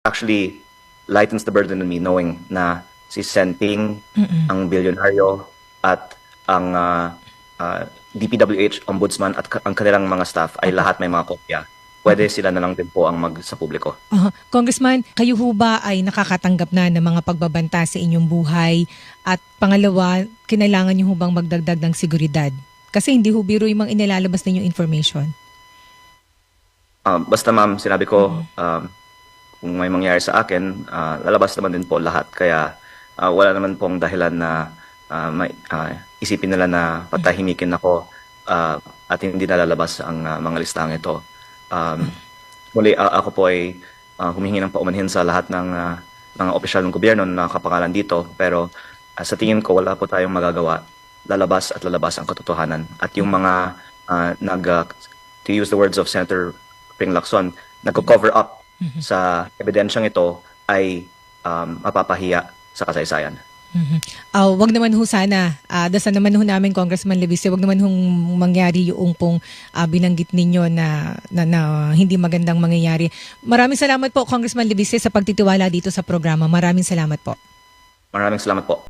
actually lightens the burden on me knowing na si Senting, ang bilyonaryo, at ang DPWH, Ombudsman, at ang kanilang mga staff ay lahat may mga kopya. Pwede sila na lang din po ang sa publiko. Congressman, kayo ho ba ay nakakatanggap na ng mga pagbabanta sa inyong buhay? At pangalawa, kinailangan nyo ho bang magdagdag ng seguridad? Kasi hindi ho biro yung mga inilalabas ninyong information. Basta ma'am, sinabi ko, kung may mangyari sa akin, lalabas naman din po lahat. Kaya wala naman pong dahilan na isipin nila na patahimikin ako at hindi nalalabas ang mga listang ito. Muli, ako po ay humihingi ng paumanhin sa lahat ng mga opisyal ng gobyerno na nakapangalan dito. Pero sa tingin ko, wala po tayong magagawa. Lalabas at lalabas ang katotohanan. At yung mga to use the words of Senator Ping Lacson, nagko-cover up sa ebidensyang ito ay mapapahiya sa kasaysayan. Wag naman ho sana, dasal naman ho namin Congressman Levice, wag naman hong mangyari yung pong binanggit ninyo na hindi magandang mangyayari. Maraming salamat po Congressman Levice sa pagtitiwala dito sa programa. Maraming salamat po. Maraming salamat po.